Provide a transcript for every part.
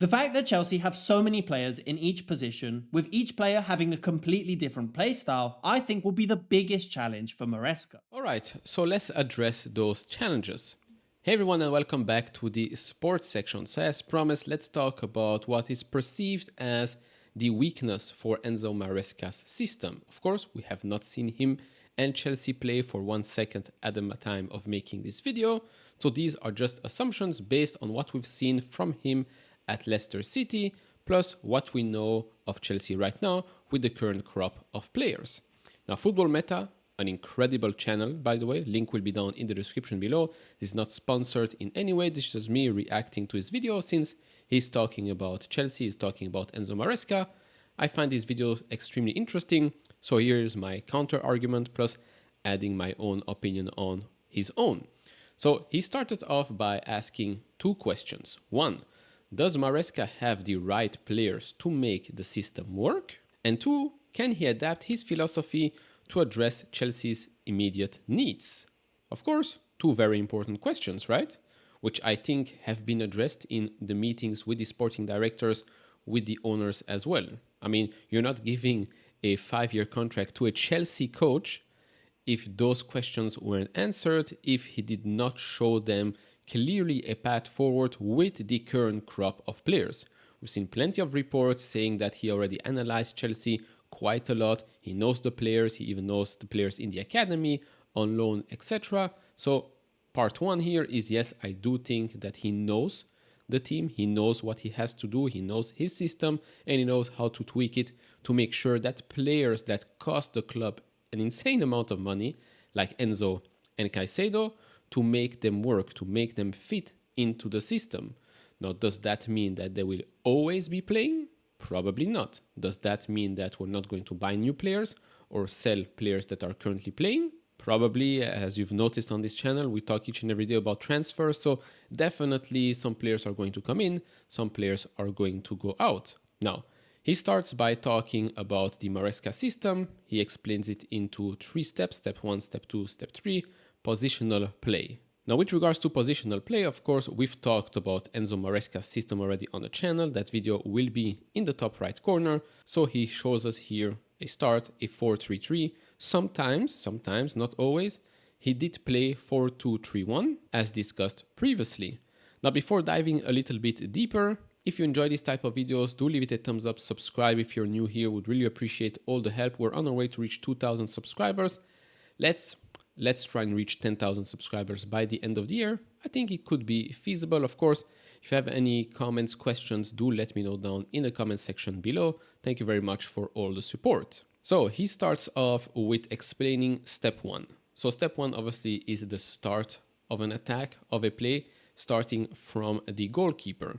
The fact that Chelsea have so many players in each position, with each player having a completely different playstyle, I think will be the biggest challenge for Maresca. Alright, so let's address those challenges. Hey everyone and welcome back to the sports section. So as promised, let's talk about what is perceived as the weakness for Enzo Maresca's system. Of course, we have not seen him and Chelsea play for 1 second at the time of making this video. So these are just assumptions based on what we've seen from him at Leicester City, plus what we know of Chelsea right now with the current crop of players. Now, Football Meta, an incredible channel, by the way, link will be down in the description below. This is not sponsored in any way, this is just me reacting to his video since he's talking about Chelsea, he's talking about Enzo Maresca. I find these videos extremely interesting, so here's my counter argument plus adding my own opinion on his own. So he started off by asking two questions. One, does Maresca have the right players to make the system work? And two, can he adapt his philosophy to address Chelsea's immediate needs? Of course, two very important questions, right? Which I think have been addressed in the meetings with the sporting directors, with the owners as well. I mean, you're not giving a 5-year contract to a Chelsea coach if those questions weren't answered, if he did not show them clearly a path forward with the current crop of players. We've seen plenty of reports saying that he already analyzed Chelsea quite a lot. He knows the players, he even knows the players in the academy, on loan, etc. So part one here is yes, I do think that he knows the team, he knows what he has to do, he knows his system, and he knows how to tweak it to make sure that players that cost the club an insane amount of money, like Enzo and Caicedo, to make them work, to make them fit into the system. Now, does that mean that they will always be playing? Probably not. Does that mean that we're not going to buy new players or sell players that are currently playing? Probably, as you've noticed on this channel, we talk each and every day about transfers, so definitely some players are going to come in, some players are going to go out. Now, he starts by talking about the Maresca system. He explains it into 3 steps, step 1, step 2, step 3, positional play. Now, with regards to positional play, of course, we've talked about Enzo Maresca's system already on the channel. That video will be in the top right corner. So he shows us here a start, a 4-3-3. Sometimes, not always, he did play 4-2-3-1 as discussed previously. Now, before diving a little bit deeper, if you enjoy this type of videos, do leave it a thumbs up, subscribe if you're new here, would really appreciate all the help. We're on our way to reach 2,000 subscribers. Let's try and reach 10,000 subscribers by the end of the year. I think it could be feasible. Of course, if you have any comments, questions, do let me know down in the comment section below. Thank you very much for all the support. So he starts off with explaining step 1. So step 1 obviously is the start of an attack, of a play, starting from the goalkeeper.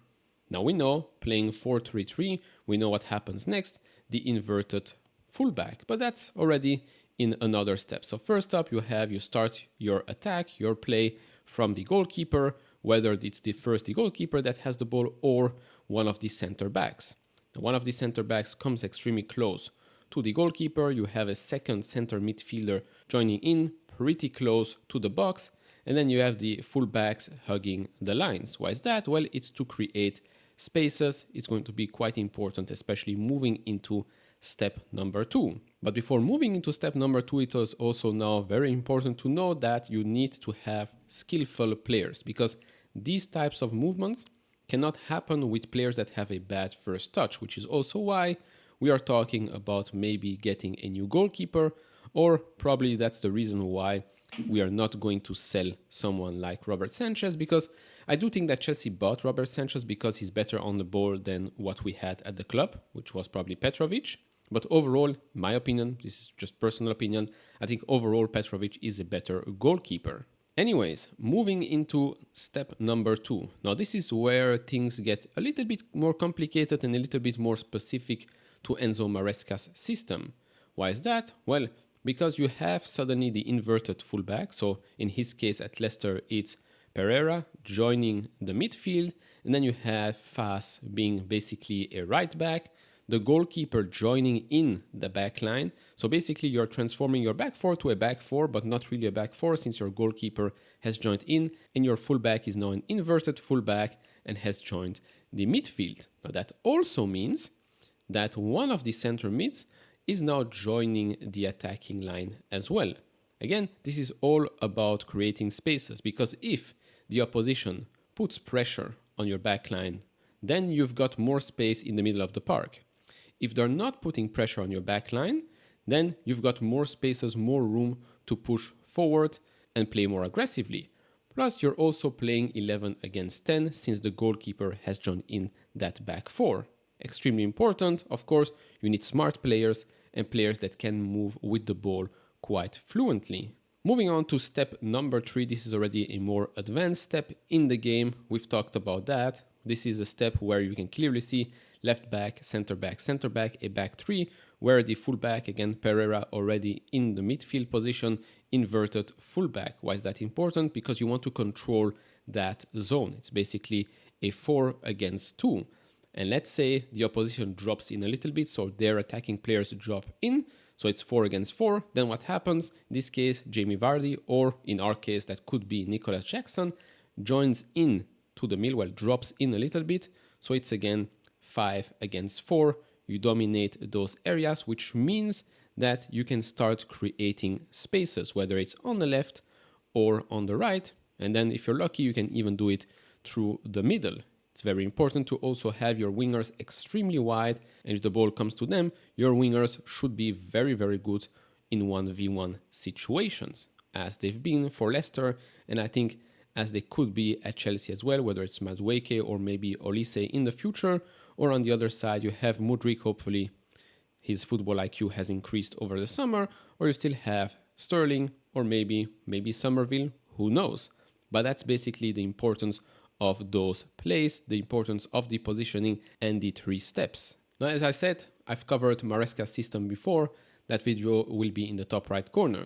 Now we know, playing 4-3-3, we know what happens next, the inverted fullback, but that's already in another step. So first up, you start your attack, your play from the goalkeeper, whether it's the goalkeeper that has the ball or one of the center backs. Now, one of the center backs comes extremely close to the goalkeeper. You have a second center midfielder joining in pretty close to the box, and then you have the fullbacks hugging the lines. Why is that? Well, it's to create spaces. It's going to be quite important, especially moving into step number 2. But before moving into step number 2, it is also now very important to know that you need to have skillful players, because these types of movements cannot happen with players that have a bad first touch, which is also why we are talking about maybe getting a new goalkeeper, or probably that's the reason why we are not going to sell someone like Robert Sanchez, because I do think that Chelsea bought Robert Sanchez because he's better on the ball than what we had at the club, which was probably Petrovic. But overall, in my opinion, this is just personal opinion, I think overall Petrovic is a better goalkeeper. Anyways, moving into step number 2. Now this is where things get a little bit more complicated and a little bit more specific to Enzo Maresca's system. Why is that? Well, because you have suddenly the inverted fullback. So in his case at Leicester, it's Pereira joining the midfield, and then you have Fas being basically a right back, the goalkeeper joining in the back line. So basically you're transforming your back four to a back four, but not really a back four since your goalkeeper has joined in, and your fullback is now an inverted fullback and has joined the midfield. Now that also means that one of the center mids is now joining the attacking line as well. Again, this is all about creating spaces, because if the opposition puts pressure on your back line, then you've got more space in the middle of the park. If they're not putting pressure on your back line, then you've got more spaces, more room to push forward and play more aggressively. Plus, you're also playing 11 against 10 since the goalkeeper has joined in that back four. Extremely important, of course, you need smart players and players that can move with the ball quite fluently. Moving on to step number 3, this is already a more advanced step in the game. We've talked about that. This is a step where you can clearly see left back, center back, a back three, where the fullback, again, Pereira already in the midfield position, inverted fullback. Why is that important? Because you want to control that zone. It's basically a 4 against 2. And let's say the opposition drops in a little bit, so their attacking players drop in, so it's 4 against 4. Then what happens? In this case, Jamie Vardy, or in our case, that could be Nicholas Jackson, joins in to the middle, well, drops in a little bit, so it's again 5 against 4. You dominate those areas, which means that you can start creating spaces, whether it's on the left or on the right. And then if you're lucky, you can even do it through the middle. It's very important to also have your wingers extremely wide, and if the ball comes to them, your wingers should be very, very good in 1v1 situations, as they've been for Leicester, and I think as they could be at Chelsea as well, whether it's Madueke or maybe Olise in the future, or on the other side you have Mudryk, hopefully his football IQ has increased over the summer, or you still have Sterling, or maybe Somerville, who knows. But that's basically the importance of those plays, the importance of the positioning and the 3 steps. Now, as I said, I've covered Maresca's system before. That video will be in the top right corner.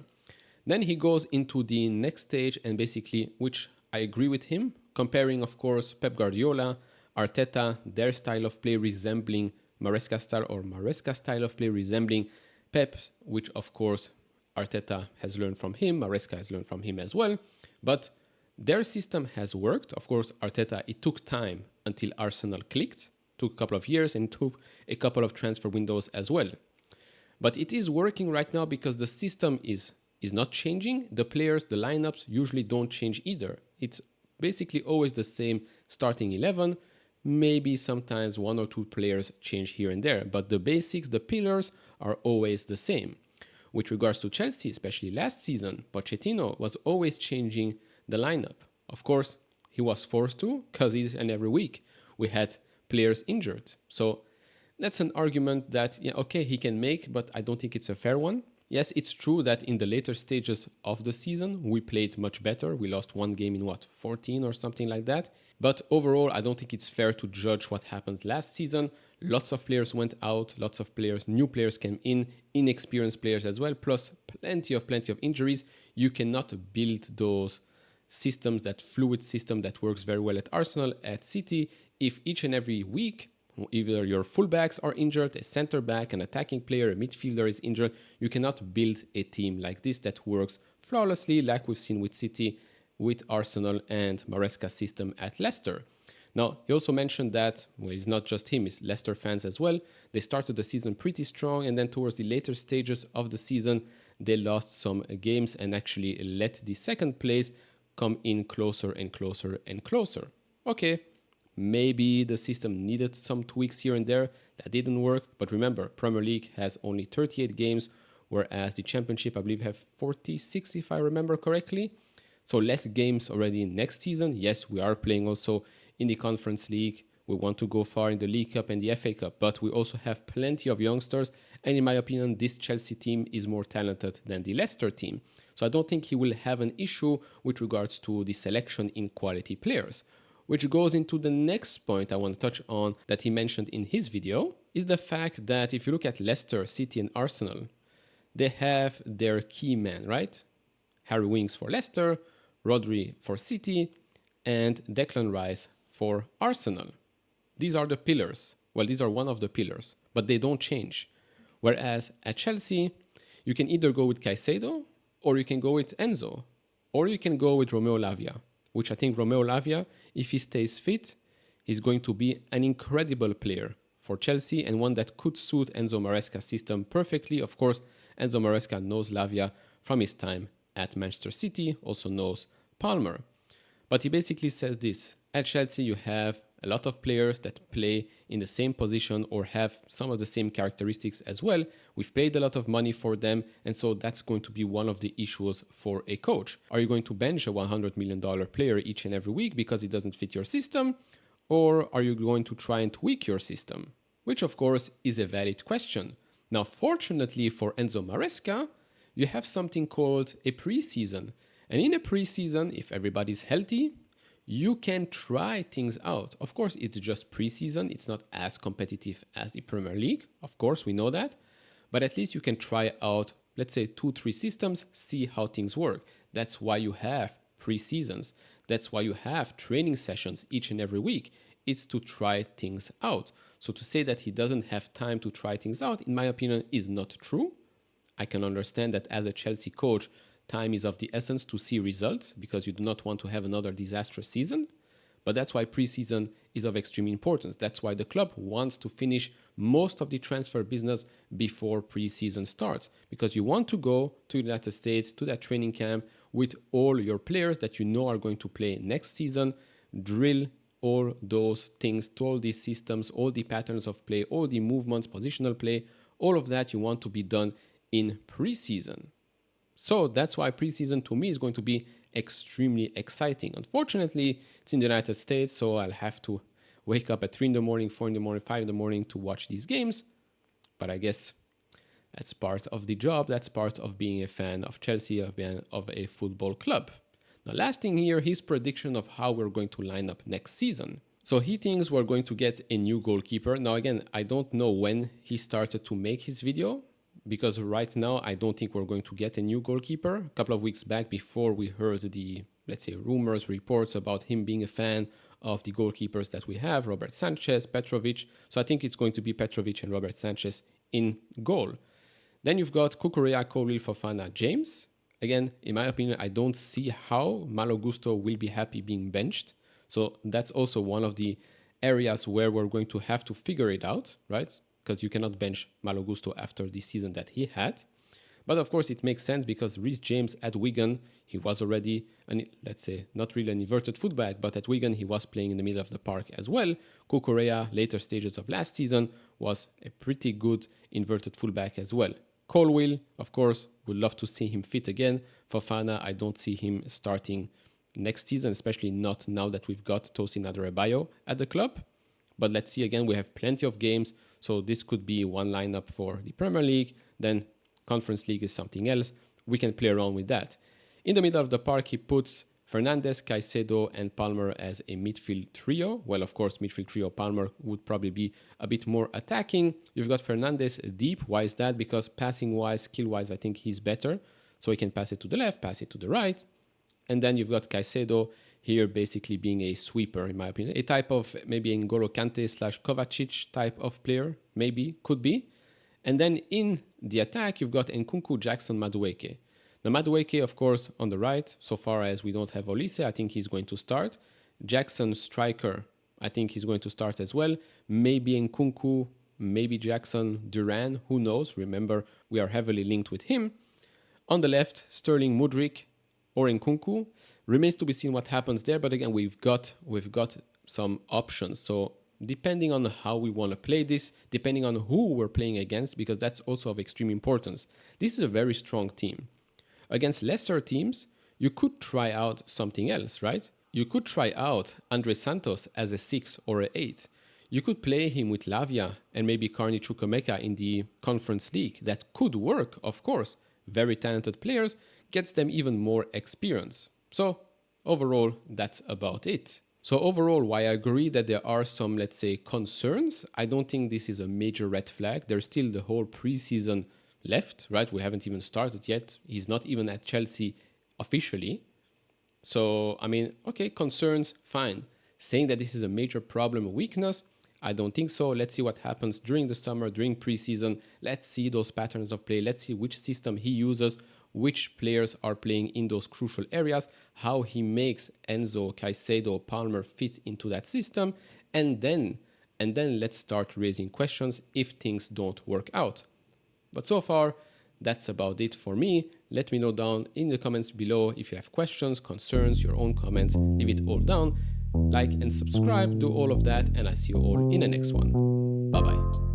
Then he goes into the next stage and basically, which I agree with him, comparing, of course, Pep Guardiola, Arteta, their style of play resembling Maresca's style, or Maresca's style of play resembling Pep, which of course Arteta has learned from him, Maresca has learned from him as well. But their system has worked. Of course, Arteta, it took time until Arsenal clicked, took a couple of years and took a couple of transfer windows as well. But it is working right now because the system is not changing. The players, the lineups usually don't change either. It's basically always the same starting 11. Maybe sometimes 1 or 2 players change here and there, but the basics, the pillars are always the same. With regards to Chelsea, especially last season, Pochettino was always changing the lineup. Of course, he was forced to, because each and every week we had players injured. So that's an argument that, yeah, okay, he can make, but I don't think it's a fair one. Yes, it's true that in the later stages of the season, we played much better. We lost 1 game in 14 or something like that. But overall, I don't think it's fair to judge what happened last season. Lots of players went out, lots of players, new players came in, inexperienced players as well, plus plenty of injuries. You cannot build those systems, that fluid system that works very well at Arsenal, at City, if each and every week either your fullbacks are injured, a center back, an attacking player, a midfielder is injured. You cannot build a team like this that works flawlessly, like we've seen with City, with Arsenal, and Maresca's system at Leicester. Now, he also mentioned that, well, it's not just him, it's Leicester fans as well. They started the season pretty strong, and then towards the later stages of the season, they lost some games and actually let the second place come in closer and closer and closer. Okay, maybe the system needed some tweaks here and there. That didn't work. But remember, Premier League has only 38 games, whereas the Championship, I believe, have 46, if I remember correctly. So less games already next season. Yes, we are playing also in the Conference League. We want to go far in the League Cup and the FA Cup, but we also have plenty of youngsters. And in my opinion, this Chelsea team is more talented than the Leicester team. So I don't think he will have an issue with regards to the selection in quality players. Which goes into the next point I want to touch on that he mentioned in his video, is the fact that if you look at Leicester, City and Arsenal, they have their key men, right? Harry Winks for Leicester, Rodri for City, and Declan Rice for Arsenal. These are the pillars. Well, these are one of the pillars, but they don't change. Whereas at Chelsea, you can either go with Caicedo, or you can go with Enzo, or you can go with Romeo Lavia, which I think Romeo Lavia, if he stays fit, He's going to be an incredible player for Chelsea and one that could suit Enzo Maresca's system perfectly. Of course, Enzo Maresca knows Lavia from his time at Manchester City, also knows Palmer. But he basically says this: at Chelsea, you have a lot of players that play in the same position or have some of the same characteristics as well. We've paid a lot of money for them, and so that's going to be one of the issues for a coach. Are you going to bench a $100 million player each and every week because it doesn't fit your system? Or are you going to try and tweak your system? Which, of course, is a valid question. Now, fortunately for Enzo Maresca, you have something called a preseason. And in a preseason, if everybody's healthy, you can try things out. Of course, it's just preseason. It's not as competitive as the Premier League. Of course, we know that. But at least you can try out, let's say, 2-3 systems, see how things work. That's why you have preseasons. That's why you have training sessions each and every week. It's to try things out. So to say that he doesn't have time to try things out, in my opinion, is not true. I can understand that as a Chelsea coach, time is of the essence to see results because you do not want to have another disastrous season. But that's why preseason is of extreme importance. That's why the club wants to finish most of the transfer business before preseason starts, because you want to go to the United States, to that training camp with all your players that you know are going to play next season, drill all those things, to all these systems, all the patterns of play, all the movements, positional play, all of that you want to be done in preseason. So that's why preseason to me is going to be extremely exciting. Unfortunately, it's in the United States, so I'll have to wake up at 3 in the morning, 4 in the morning, 5 in the morning to watch these games. But I guess that's part of the job. That's part of being a fan of Chelsea, of being of a football club. Now, last thing here, his prediction of how we're going to line up next season. So he thinks we're going to get a new goalkeeper. Now, again, I don't know when he started to make his video, because right now I don't think we're going to get a new goalkeeper. A couple of weeks back, before we heard the, let's say, rumors, reports about him being a fan of the goalkeepers that we have, Robert Sanchez, Petrovic. So I think it's going to be Petrovic and Robert Sanchez in goal. Then you've got Cucurella, Colwill, Fofana, James. Again, in my opinion, I don't see how Malo Gusto will be happy being benched. So that's also one of the areas where we're going to have to figure it out, right? Because you cannot bench Malo Gusto after the season that he had. But of course, it makes sense because Reece James at Wigan, he was already, let's say, not really an inverted fullback, but at Wigan, he was playing in the middle of the park as well. Cucurella, later stages of last season, was a pretty good inverted fullback as well. Colwill, of course, would love to see him fit again. Fofana, I don't see him starting next season, especially not now that we've got Tosin Adarabioyo at the club. But let's see, again, we have plenty of games, so this could be one lineup for the Premier League, then Conference League is something else. We can play around with that. In the middle of the park, he puts Fernandes, Caicedo, and Palmer as a midfield trio. Well, of course, midfield trio Palmer would probably be a bit more attacking. You've got Fernandes deep. Why is that? Because passing-wise, skill-wise, I think he's better. So he can pass it to the left, pass it to the right. And then you've got Caicedo here basically being a sweeper, in my opinion. A type of maybe N'Golo Kante / Kovacic type of player, maybe, could be. And then in the attack, you've got Nkunku, Jackson, Madueke. Now, Madueke, of course, on the right, so far as we don't have Olise, I think he's going to start. Jackson, striker, I think he's going to start as well. Maybe Nkunku, maybe Jackson, Duran, who knows? Remember, we are heavily linked with him. On the left, Sterling, Mudryk, or Nkunku. Remains to be seen what happens there, but again, we've got some options. So depending on how we want to play this, depending on who we're playing against, because that's also of extreme importance. This is a very strong team. Against lesser teams, you could try out something else, right? You could try out Andre Santos as a 6 or an 8. You could play him with Lavia and maybe Carney Chukwuemeka in the Conference League. That could work, of course. Very talented players, gets them even more experience. So overall, that's about it. So overall, while I agree that there are some, let's say, concerns, I don't think this is a major red flag. There's still the whole preseason left, right? We haven't even started yet. He's not even at Chelsea officially. So, I mean, okay, concerns, fine. Saying that this is a major problem, a weakness, I don't think so. Let's see what happens during the summer, during preseason. Let's see those patterns of play. Let's see which system he uses, which players are playing in those crucial areas, how he makes Enzo, Caicedo, Palmer fit into that system. and then let's start raising questions if things don't work out. But so far, that's about it for me. Let me know down in the comments below if you have questions, concerns, your own comments. Leave it all down. Like and subscribe, do all of that, and I see you all in the next one. Bye bye.